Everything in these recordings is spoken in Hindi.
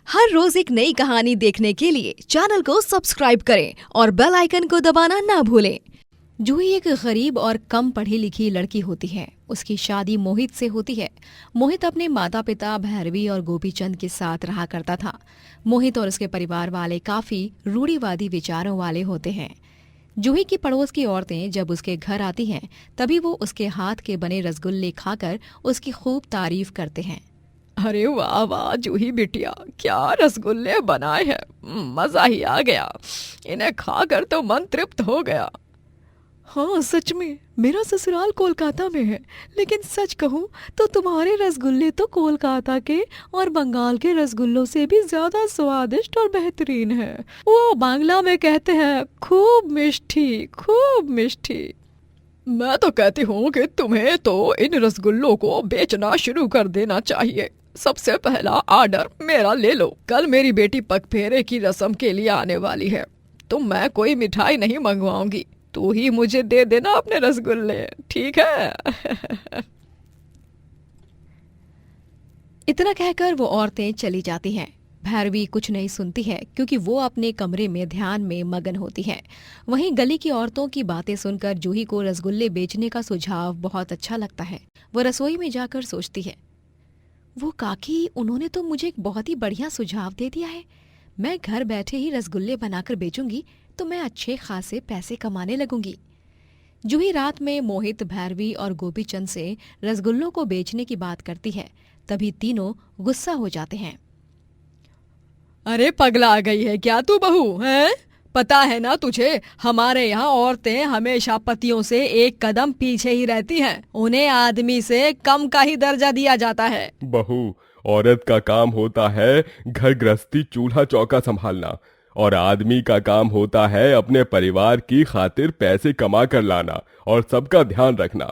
हर रोज एक नई कहानी देखने के लिए चैनल को सब्सक्राइब करें और बेल आइकन को दबाना ना भूलें। जूही एक गरीब और कम पढ़ी लिखी लड़की होती है। उसकी शादी मोहित से होती है। मोहित अपने माता पिता भैरवी और गोपीचंद के साथ रहा करता था। मोहित और उसके परिवार वाले काफी रूढ़िवादी विचारों वाले होते हैं। जूही की पड़ोस की औरतें जब उसके घर आती हैं, तभी वो उसके हाथ के बने रसगुल्ले खाकर उसकी खूब तारीफ करते हैं। अरे वाह वाह जूही बिटिया, क्या रसगुल्ले बनाए हैं, मजा ही आ गया। इन्हें खाकर तो मन तृप्त हो गया। हाँ सच में, मेरा ससुराल कोलकाता में है, लेकिन सच कहूँ तो तुम्हारे रसगुल्ले तो कोलकाता के और बंगाल के रसगुल्लों से भी ज्यादा स्वादिष्ट और बेहतरीन है। वो बांग्ला में कहते हैं खूब मिष्टी, खूब मिष्टी। मैं तो कहती हूँ कि तुम्हें तो इन रसगुल्लों को बेचना शुरू कर देना चाहिए। सबसे पहला ऑर्डर मेरा ले लो। कल मेरी बेटी पगफेरे की रस्म के लिए आने वाली है, तो मैं कोई मिठाई नहीं मंगवाऊंगी। तू ही मुझे दे देना अपने रसगुल्ले, ठीक है? इतना कहकर वो औरतें चली जाती हैं। भैरवी कुछ नहीं सुनती है, क्योंकि वो अपने कमरे में ध्यान में मगन होती है। वहीं गली की औरतों की बातें सुनकर जूही को रसगुल्ले बेचने का सुझाव बहुत अच्छा लगता है। वो रसोई में जाकर सोचती है, वो काकी, उन्होंने तो मुझे एक बहुत ही बढ़िया सुझाव दे दिया है। मैं घर बैठे ही रसगुल्ले बनाकर बेचूंगी तो मैं अच्छे खासे पैसे कमाने लगूंगी। जूही रात में मोहित, भैरवी और गोपीचंद से रसगुल्लों को बेचने की बात करती है। तभी तीनों गुस्सा हो जाते हैं। अरे पगला आ गई है क्या तू बहू, है? पता है ना तुझे, हमारे यहाँ औरतें हमेशा पतियों से एक कदम पीछे ही रहती हैं। उन्हें आदमी से कम का ही दर्जा दिया जाता है। बहू, औरत का काम होता है घर गृहस्थी चूल्हा चौका संभालना, और आदमी का काम होता है अपने परिवार की खातिर पैसे कमा कर लाना और सबका ध्यान रखना।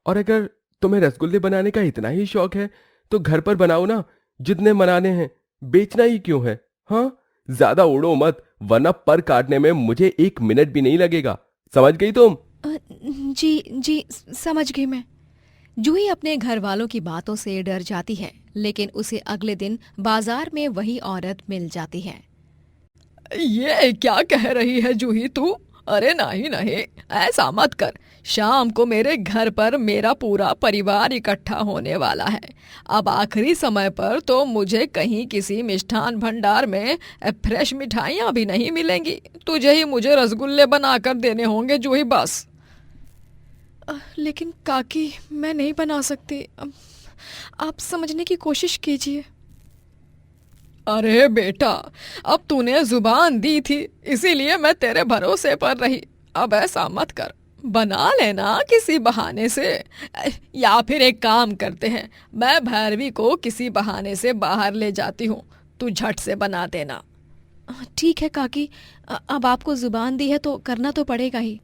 और अगर तुम्हें रसगुल्ले बनाने का इतना ही शौक है तो घर पर बनाओ ना, जितने बनाने हैं। बेचना ही क्यों है? हाँ, ज्यादा उड़ो मत, वरना पर काटने में मुझे 1 मिनट भी नहीं लगेगा। समझ गई तुम? जी समझ गई मैं। जूही अपने घर वालों की बातों से डर जाती है, लेकिन उसे अगले दिन बाजार में वही औरत मिल जाती है। ये क्या कह रही है जूही तू? अरे नहीं नहीं, ऐसा मत कर। शाम को मेरे घर पर मेरा पूरा परिवार इकट्ठा होने वाला है। अब आखिरी समय पर तो मुझे कहीं किसी मिष्ठान भंडार में फ्रेश मिठाइयाँ भी नहीं मिलेंगी। तुझे ही मुझे रसगुल्ले बनाकर देने होंगे जूही, बस। लेकिन काकी, मैं नहीं बना सकती। आप समझने की कोशिश कीजिए। अरे बेटा, अब तूने जुबान दी थी, इसीलिए मैं तेरे भरोसे पर रही। अब ऐसा मत कर, बना लेना किसी बहाने से। या फिर एक काम करते हैं, मैं भैरवी को किसी बहाने से बाहर ले जाती हूँ, तू झट से बना देना। ठीक है काकी, अब आपको जुबान दी है तो करना तो पड़ेगा ही।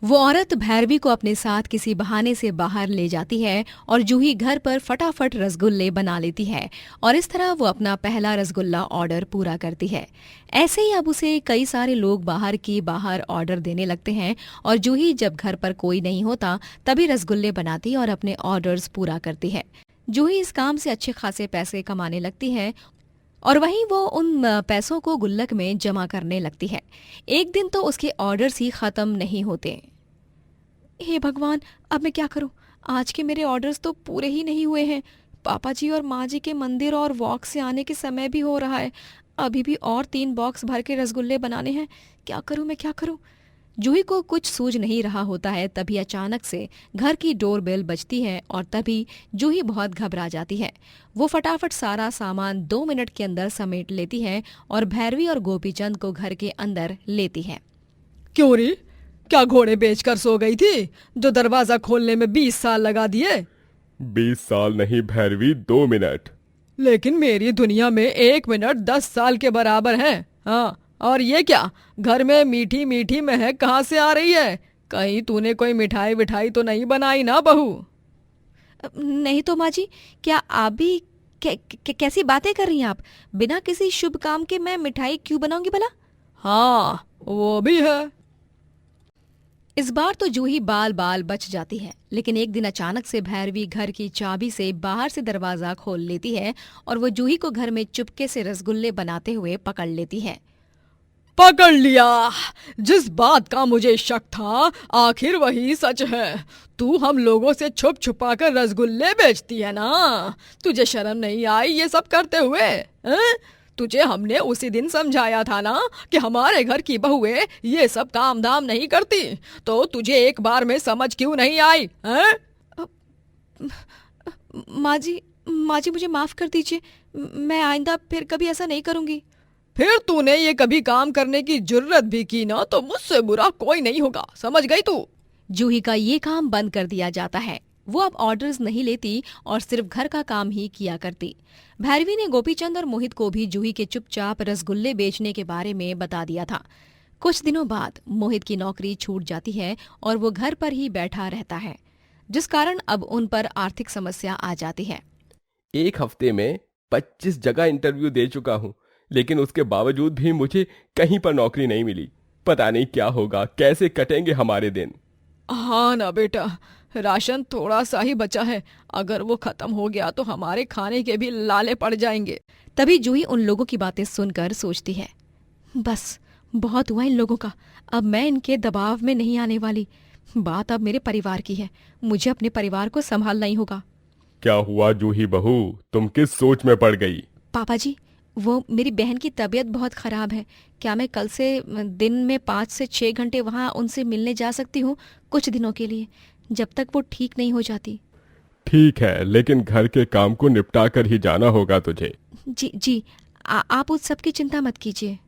वो औरत भैरवी को अपने साथ किसी बहाने से बाहर ले जाती है और जूही घर पर फटाफट रसगुल्ले बना लेती है, और इस तरह वो अपना पहला रसगुल्ला ऑर्डर पूरा करती है। ऐसे ही अब उसे कई सारे लोग बाहर ऑर्डर देने लगते हैं, और जूही जब घर पर कोई नहीं होता तभी रसगुल्ले बनाती और अपने ऑर्डर्स पूरा करती है। जूही इस काम से अच्छे खासे पैसे कमाने लगती है, और वहीं वो उन पैसों को गुल्लक में जमा करने लगती है। एक दिन तो उसके ऑर्डर्स ही खत्म नहीं होते। हे भगवान, अब मैं क्या करूं? आज के मेरे ऑर्डर्स तो पूरे ही नहीं हुए हैं। पापा जी और माँ जी के मंदिर और वॉक से आने के समय भी हो रहा है। अभी भी और 3 बॉक्स भर के रसगुल्ले बनाने हैं। क्या करूं मैं, क्या करूं? जूही को कुछ सूझ नहीं रहा होता है। तभी अचानक से घर की डोरबेल बजती है, और तभी जूही बहुत घबरा जाती है। वो फटाफट सारा सामान 2 मिनट के अंदर समेट लेती है और भैरवी और गोपीचंद को घर के अंदर लेती है। क्यों रे, क्या घोड़े बेचकर सो गई थी जो दरवाजा खोलने में 20 साल लगा दिए? 20 साल नहीं भैरवी, 2 मिनट। लेकिन मेरी दुनिया में 1 मिनट 10 साल के बराबर है। हाँ, और ये क्या, घर में मीठी मीठी महक कहाँ से आ रही है? कहीं तूने कोई मिठाई विठाई तो नहीं बनाई ना बहू? नहीं तो माँ जी, क्या आप भी कैसी बातें कर रही हैं आप? बिना किसी शुभ काम के मैं मिठाई क्यों बनाऊंगी भला? हाँ, वो भी है। इस बार तो जूही बाल बाल बच जाती है, लेकिन एक दिन अचानक से भैरवी घर की चाबी से बाहर से दरवाजा खोल लेती है और वो जूही को घर में चुपके से रसगुल्ले बनाते हुए पकड़ लेती है। पकड़ लिया। जिस बात का मुझे शक था आखिर वही सच है। तू हम लोगों से छुप छुपा कर रसगुल्ले बेचती है ना। तुझे शर्म नहीं आई ये सब करते हुए? हैं? तुझे हमने उसी दिन समझाया था ना कि हमारे घर की बहुएं ये सब काम धाम नहीं करती। तो तुझे एक बार में समझ क्यों नहीं आई? हैं? माँ जी मुझे माफ कर दीजिए, मैं आइंदा फिर कभी ऐसा नहीं करूंगी। फिर तूने ये कभी काम करने की जुर्रत भी की ना तो मुझसे बुरा कोई नहीं होगा, समझ गई तू? जूही का ये काम बंद कर दिया जाता है। वो अब ऑर्डर्स नहीं लेती और सिर्फ घर का काम ही किया करती। भैरवी ने गोपीचंद और मोहित को भी जूही के चुपचाप रसगुल्ले बेचने के बारे में बता दिया था। कुछ दिनों बाद मोहित की नौकरी छूट जाती है और वो घर पर ही बैठा रहता है, जिस कारण अब उन पर आर्थिक समस्या आ जाती है। एक हफ्ते में 25 जगह इंटरव्यू दे चुका हूँ, लेकिन उसके बावजूद भी मुझे कहीं पर नौकरी नहीं मिली। पता नहीं क्या होगा, कैसे कटेंगे हमारे दिन। हाँ ना बेटा, राशन थोड़ा सा ही बचा है। अगर वो खत्म हो गया तो हमारे खाने के भी लाले पड़ जाएंगे। तभी जूही उन लोगों की बातें सुनकर सोचती है, बस बहुत हुआ इन लोगों का, अब मैं इनके दबाव में नहीं आने वाली। बात अब मेरे परिवार की है, मुझे अपने परिवार को संभालना ही होगा। क्या हुआ जूही बहू, तुम किस सोच में पड़ गई? पापा जी, वो मेरी बहन की तबीयत बहुत खराब है। क्या मैं कल से दिन में 5 से 6 घंटे वहाँ उनसे मिलने जा सकती हूँ, कुछ दिनों के लिए, जब तक वो ठीक नहीं हो जाती? ठीक है, लेकिन घर के काम को निपटा कर ही जाना होगा तुझे। जी आप उस सब की चिंता मत कीजिए।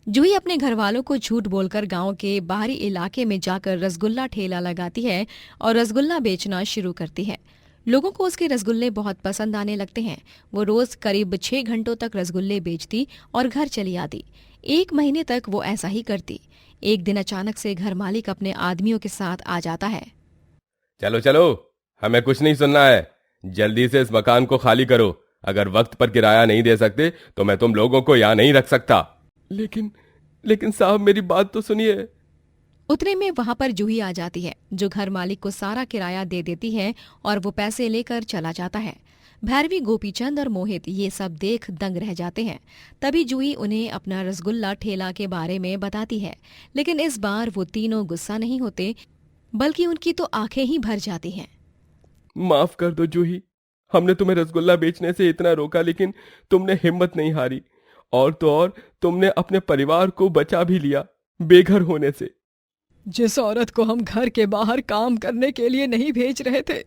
जूही अपने घर वालों को झूठ बोलकर गांव के बाहरी इलाके में जाकर रसगुल्ला ठेला लगाती है और रसगुल्ला बेचना शुरू करती है। लोगों को उसके रसगुल्ले बहुत पसंद आने लगते हैं। वो रोज करीब 6 घंटों तक रसगुल्ले बेचती और घर चली आती। 1 महीने तक वो ऐसा ही करती। एक दिन अचानक से घर मालिक अपने आदमियों के साथ आ जाता है। चलो चलो, हमें कुछ नहीं सुनना है, जल्दी से इस मकान को खाली करो। अगर वक्त पर किराया नहीं दे सकते तो मैं तुम लोगों को यहाँ नहीं रख सकता। लेकिन साहब, मेरी बात तो सुनिए। उतने में वहां पर जूही आ जाती है, जो घर मालिक को सारा किराया दे देती है और वो पैसे लेकर चला जाता है। भैरवी, गोपीचंद और मोहित ये सब देख दंग रह जाते हैं। तभी जूही उन्हें अपना रसगुल्ला ठेला के बारे में बताती है, लेकिन इस बार वो तीनों गुस्सा नहीं होते, बल्कि उनकी तो आंखें ही भर जाती हैं। माफ कर दो जूही, हमने तुम्हें रसगुल्ला बेचने से इतना रोका, लेकिन तुमने हिम्मत नहीं हारी, और तो और तुमने अपने परिवार को बचा भी लिया बेघर होने से। जिस औरत को हम घर के बाहर काम करने के लिए नहीं भेज रहे थे,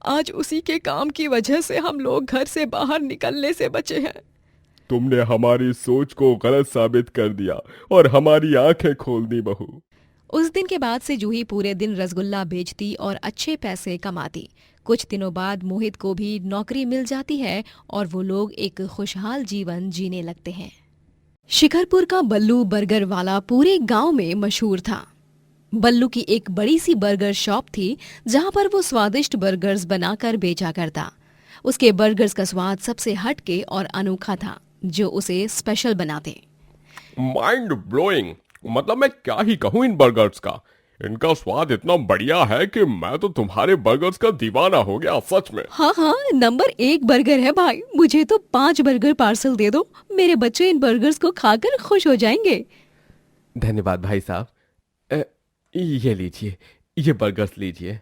आज उसी के काम की वजह से हम लोग घर से बाहर निकलने से बचे हैं। तुमने हमारी सोच को गलत साबित कर दिया और हमारी आंखें खोल दी बहू। उस दिन के बाद से जूही पूरे दिन रसगुल्ला बेचती और अच्छे पैसे कमाती। कुछ दिनों बाद मोहित को भी नौकरी मिल जाती है और वो लोग एक खुशहाल जीवन जीने लगते हैं। शिखरपुर का बल्लू बर्गर वाला पूरे गांव में मशहूर था। बल्लू की एक बड़ी सी बर्गर शॉप थी, जहां पर वो स्वादिष्ट बर्गर्स बनाकर बेचा करता। उसके बर्गर्स का स्वाद सबसे हटके और अनोखा था, जो उसे स्पेशल बनाते। माइंड ब्लोइंग, मतलब मैं क्या ही कहूँ इन बर्गर्स का। इनका स्वाद इतना बढ़िया है कि मैं तो तुम्हारे बर्गर्स का दीवाना हो गया, सच में। हाँ, नंबर 1 बर्गर है भाई। मुझे तो 5 बर्गर पार्सल दे दो, मेरे बच्चे इन बर्गर्स को खाकर खुश हो जाएंगे। धन्यवाद भाई साहब। ये लीजिए, ये बर्गर्स लीजिए।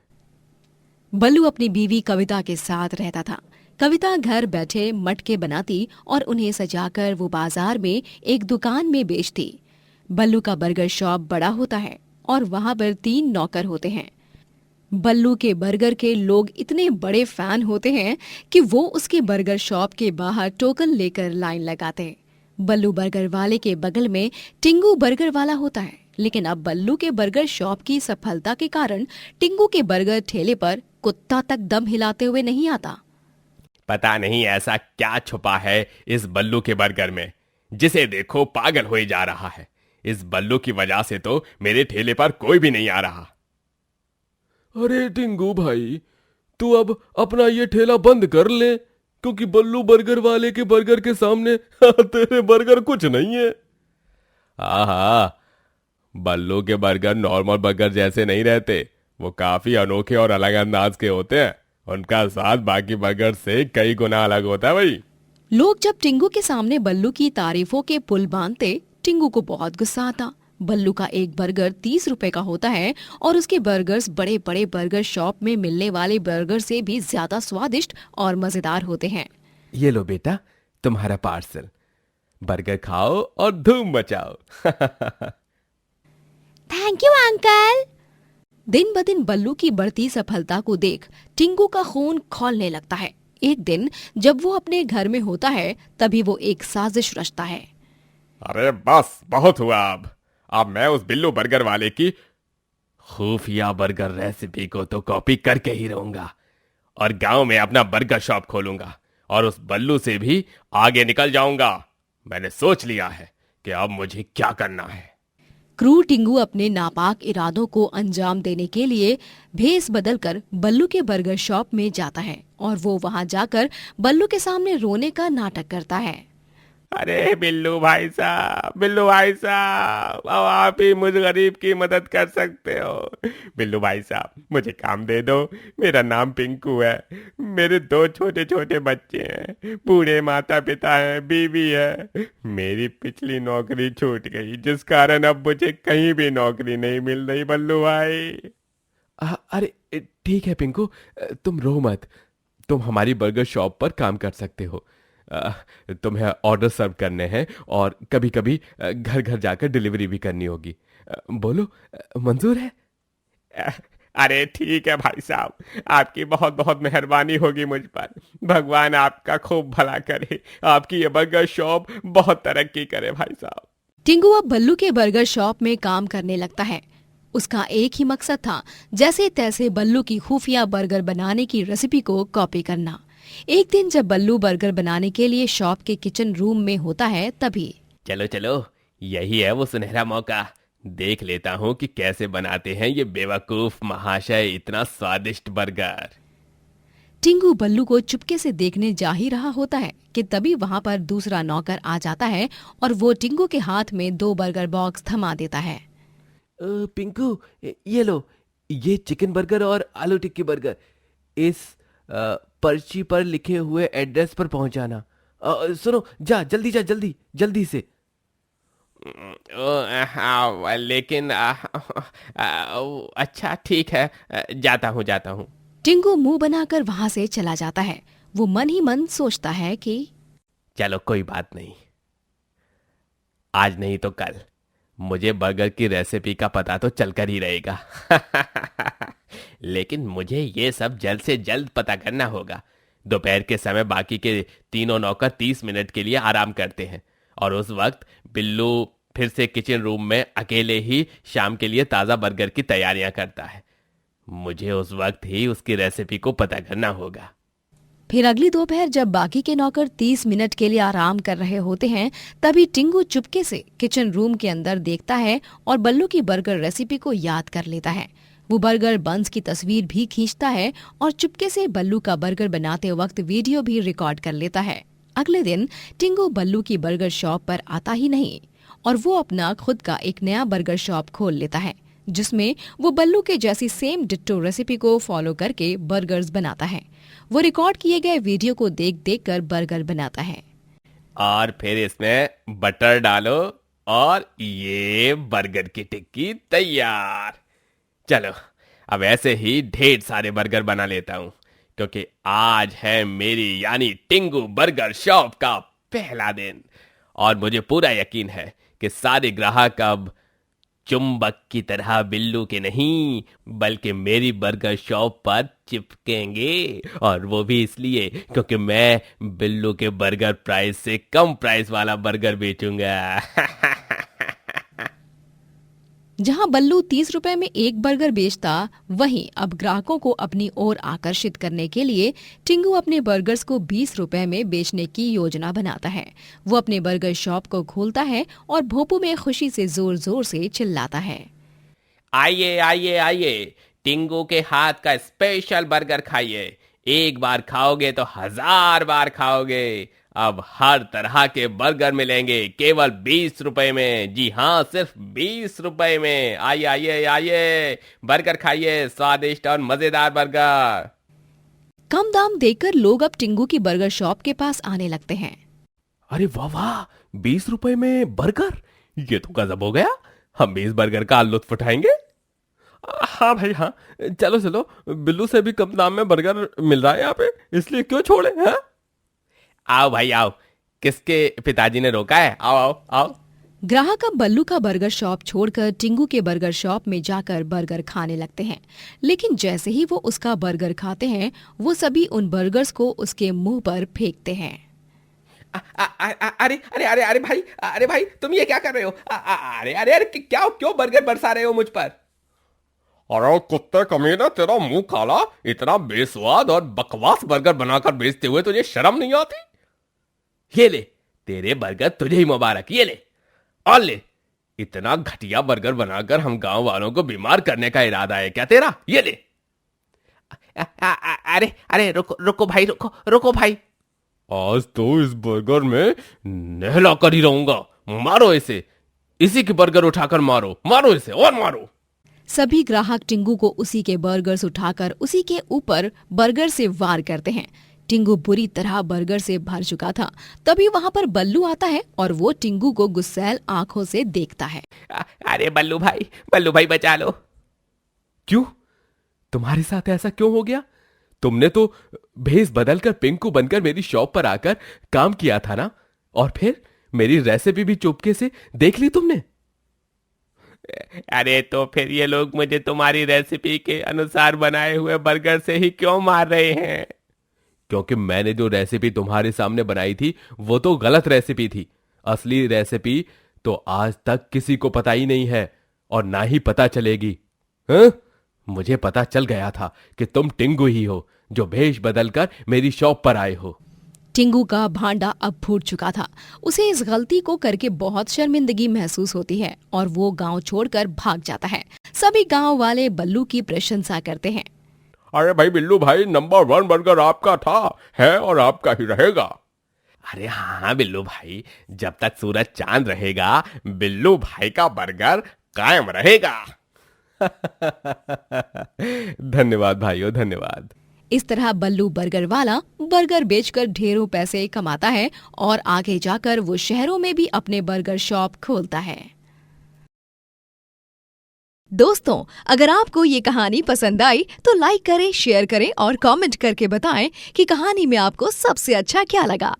बल्लू अपनी बीवी कविता के साथ रहता था। कविता घर बैठे मटके बनाती और उन्हें सजाकर वो बाजार में एक दुकान में बेचती। बल्लू का बर्गर शॉप बड़ा होता है और वहां पर 3 नौकर होते हैं। बल्लू के बर्गर के लोग इतने बड़े फैन होते हैं कि वो उसके बर्गर शॉप के बाहर टोकन लेकर लाइन लगाते। बल्लू बर्गर वाले के बगल में टिंगू बर्गर वाला होता है, लेकिन अब बल्लू के बर्गर शॉप की सफलता के कारण टिंगू के बर्गर ठेले पर कुत्ता तक दम हिलाते हुए नहीं आता। पता नहीं ऐसा क्या छुपा है इस बल्लू के बर्गर में, जिसे देखो पागल होए जा रहा है। इस बल्लू की वजह से तो मेरे ठेले पर कोई भी नहीं आ रहा। अरे टिंगू भाई, तू अब अपना ये ठेला बंद कर ले, क्योंकि बल्लू बर्गर वाले के बर्गर के सामने तेरे बर्गर कुछ नहीं है। आहा, बल्लू के बर्गर नॉर्मल बर्गर जैसे नहीं रहते, वो काफी अनोखे और अलग अंदाज के होते हैं। उनका स्वाद बाकी बर्गर से कई गुना अलग होता है भाई। लोग जब टिंगू के सामने बल्लू की तारीफों के पुल बांधते, टिंगू को बहुत गुस्सा आता। बल्लू का एक बर्गर 30 रुपए का होता है और उसके बर्गर्स बड़े बड़े बर्गर शॉप में मिलने वाले बर्गर से भी ज्यादा स्वादिष्ट और मजेदार होते हैं। ये लो बेटा, तुम्हारा पार्सल। बर्गर खाओ और धूम मचाओ। Thank you uncle. दिन ब दिन बल्लू की बढ़ती सफलता को देख टिंगू का खून खौलने लगता है। एक दिन जब वो अपने घर में होता है, तभी वो एक साजिश रचता है। अरे बस बहुत हुआ। अब मैं उस बिल्लू बर्गर वाले की खुफिया बर्गर रेसिपी को तो कॉपी करके ही रहूंगा और गांव में अपना बर्गर शॉप खोलूंगा और उस बल्लू से भी आगे निकल जाऊंगा। मैंने सोच लिया है कि अब मुझे क्या करना है। क्रूर टिंगू अपने नापाक इरादों को अंजाम देने के लिए भेस बदलकर बल्लू के बर्गर शॉप में जाता है और वो वहां जाकर बल्लू के सामने रोने का नाटक करता है। अरे बिल्लू भाई साहब, बिल्लू भाई साहब, अब आप ही मुझ गरीब की मदद कर सकते हो। बिल्लू भाई साहब, मुझे काम दे दो। मेरा नाम पिंकू है, मेरे 2 छोटे छोटे बच्चे हैं, बूढ़े माता पिता हैं, बीवी है। मेरी पिछली नौकरी छूट गई, जिस कारण अब मुझे कहीं भी नौकरी नहीं मिल रही बल्लू भाई। अरे ठीक है पिंकू, तुम रो मत। तुम हमारी बर्गर शॉप पर काम कर सकते हो। तुम्हें ऑर्डर सर्व करने हैं और कभी कभी घर घर जाकर डिलीवरी भी करनी होगी। बोलो, मंजूर है? अरे ठीक है भाई साहब, आपकी बहुत बहुत मेहरबानी होगी मुझ पर। भगवान आपका खूब भला करे, आपकी ये बर्गर शॉप बहुत तरक्की करे भाई साहब। टिंगू अब बल्लू के बर्गर शॉप में काम करने लगता है। उसका एक ही मकसद था, जैसे तैसे बल्लू की खुफिया बर्गर बनाने की रेसिपी को कॉपी करना। एक दिन जब बल्लू बर्गर बनाने के लिए शॉप के किचन रूम में होता है, तभी चलो चलो, यही है वो सुनहरा मौका। देख लेता हूँ कि कैसे बनाते हैं ये बेवकूफ महाशय इतना स्वादिष्ट बर्गर। टिंगू बल्लू को चुपके से देखने जा ही रहा होता है कि तभी वहां पर दूसरा नौकर आ जाता है और वो टिंगू के हाथ में 2 बर्गर बॉक्स थमा देता है। पिंकू, ये लो, ये चिकन बर्गर और आलू टिक्की बर्गर इस पर्ची पर लिखे हुए एड्रेस पर पहुंचाना। सुनो, जा जल्दी, जा जल्दी जल्दी से। लेकिन अच्छा ठीक है, जाता हूँ। टिंगू मुंह बनाकर वहां से चला जाता है। वो मन ही मन सोचता है कि चलो कोई बात नहीं, आज नहीं तो कल मुझे बर्गर की रेसिपी का पता तो चलकर ही रहेगा। लेकिन मुझे ये सब जल्द से जल्द पता करना होगा। दोपहर के समय बाकी के तीनों नौकर 30 मिनट के लिए आराम करते हैं और उस वक्त बिल्लू फिर से किचन रूम में अकेले ही शाम के लिए ताज़ा बर्गर की तैयारियां करता है। मुझे उस वक्त ही उसकी रेसिपी को पता करना होगा। फिर अगली दोपहर जब बाकी के नौकर 30 मिनट के लिए आराम कर रहे होते हैं, तभी टिंगू चुपके से किचन रूम के अंदर देखता है और बल्लू की बर्गर रेसिपी को याद कर लेता है। वो बर्गर बंस की तस्वीर भी खींचता है और चुपके से बल्लू का बर्गर बनाते वक्त वीडियो भी रिकॉर्ड कर लेता है। अगले दिन टिंगू बल्लू की बर्गर शॉप पर आता ही नहीं और वो अपना खुद का एक नया बर्गर शॉप खोल लेता है, जिसमें वो बल्लू के जैसी सेम डिट्टो रेसिपी को फॉलो करके बर्गर्स बनाता है। वो रिकॉर्ड किए गए वीडियो को देख देख कर बर्गर बनाता है। और फिर इसमें बटर डालो और ये बर्गर की टिक्की तैयार। चलो अब ऐसे ही ढेर सारे बर्गर बना लेता हूँ, क्योंकि आज है मेरी यानी टिंगू बर्गर शॉप का पहला दिन और मुझे पूरा यकीन है कि सारे ग्राहक अब चुंबक की तरह बिल्लू के नहीं बल्कि मेरी बर्गर शॉप पर चिपकेंगे, और वो भी इसलिए क्योंकि मैं बिल्लू के बर्गर प्राइस से कम प्राइस वाला बर्गर बेचूंगा। जहां बल्लू 30 रुपए में एक बर्गर बेचता, वहीं अब ग्राहकों को अपनी ओर आकर्षित करने के लिए टिंगू अपने बर्गर्स को 20 रुपए में बेचने की योजना बनाता है। वो अपने बर्गर शॉप को खोलता है और भोपू में खुशी से जोर जोर से चिल्लाता है, आइए आइए आइए, टिंगू के हाथ का स्पेशल बर्गर खाइए। एक बार खाओगे तो 1000 बार खाओगे। अब हर तरह के बर्गर मिलेंगे केवल 20 रुपए में। जी हाँ, सिर्फ 20 रुपए में। आइए आइए आइए, बर्गर खाइए, स्वादिष्ट और मजेदार बर्गर। कम दाम देखकर लोग अब टिंगू की बर्गर शॉप के पास आने लगते हैं। अरे वाह वाह, 20 रुपए में बर्गर, ये तो गजब हो गया। हम भी इस बर्गर का लुत्फ उठाएंगे। हाँ भाई हाँ, चलो चलो, बिल्लू से भी कम दाम में बर्गर मिल रहा है यहाँ पे, इसलिए क्यों छोड़े हैं? आओ भाई आओ, किसके पिताजी ने रोका है? आओ आओ आओ। ग्राहक अब बल्लू का बर्गर शॉप छोड़कर टिंगू के बर्गर शॉप में जाकर बर्गर खाने लगते हैं। लेकिन जैसे ही वो उसका बर्गर खाते हैं, वो सभी उन बर्गर्स को उसके मुंह पर फेंकते हैं। अरे अरे अरे अरे भाई, अरे भाई तुम ये क्या कर रहे हो? अरे अरे अरे क्या, क्यों बर्गर बरसा रहे हो मुझ पर? अरे कुत्ते कमीने, तेरा मुंह काला, इतना बेस्वाद और बकवास बर्गर बनाकर बेचते हुए तुझे शर्म नहीं आती? ये ले, तेरे बर्गर तुझे ही मुबारक, ये ले और ले। इतना घटिया बर्गर बनाकर हम गांव वालों को बीमार करने का इरादा है क्या तेरा? ये ले। अरे अरे रुको रुको भाई, रुको रुको भाई, आज तो इस बर्गर में नहला कर ही रहूंगा। मारो इसे, इसी के बर्गर उठाकर मारो, मारो इसे और मारो। सभी ग्राहक टिंगू को उसी के बर्गर्स उठाकर उसी के ऊपर बर्गर से वार करते हैं। टिंगू बुरी तरह बर्गर से भर चुका था। तभी वहाँ पर बल्लू आता है और वो टिंगू को गुस्सैल आंखों से देखता है। अरे बल्लू भाई बचा लो। क्यों, तुम्हारे साथ ऐसा क्यों हो गया? तुमने तो भेस बदलकर पिंकू बनकर मेरी शॉप पर आकर काम किया था ना, और फिर मेरी रेसिपी भी चुपके से देख ली तुमने। अरे तो फिर ये लोग मुझे तुम्हारी रेसिपी के अनुसार बनाए हुए बर्गर से ही क्यों मार रहे हैं? क्योंकि मैंने जो रेसिपी तुम्हारे सामने बनाई थी वो तो गलत रेसिपी थी। असली रेसिपी तो आज तक किसी को पता ही नहीं है और ना ही पता चलेगी। हाँ? मुझे पता चल गया था कि तुम टिंगू ही हो जो भेष बदलकर मेरी शॉप पर आए हो। टिंगू का भांडा अब फूट चुका था। उसे इस गलती को करके बहुत शर्मिंदगी महसूस होती है और वो गांव छोड़कर भाग जाता है। सभी गांव वाले बल्लू की प्रशंसा करते हैं। अरे भाई बिल्लू भाई, नंबर 1 बर्गर आपका था, है और आपका ही रहेगा। अरे हाँ बिल्लू भाई, जब तक सूरज चांद रहेगा बिल्लू भाई का बर्गर कायम रहेगा। धन्यवाद भाइयों, धन्यवाद। इस तरह बल्लू बर्गर वाला बर्गर बेचकर ढेरों पैसे कमाता है और आगे जाकर वो शहरों में भी अपने बर्गर शॉप खोलता है। दोस्तों, अगर आपको ये कहानी पसंद आई तो लाइक करें, शेयर करें और कमेंट करके बताएं कि कहानी में आपको सबसे अच्छा क्या लगा।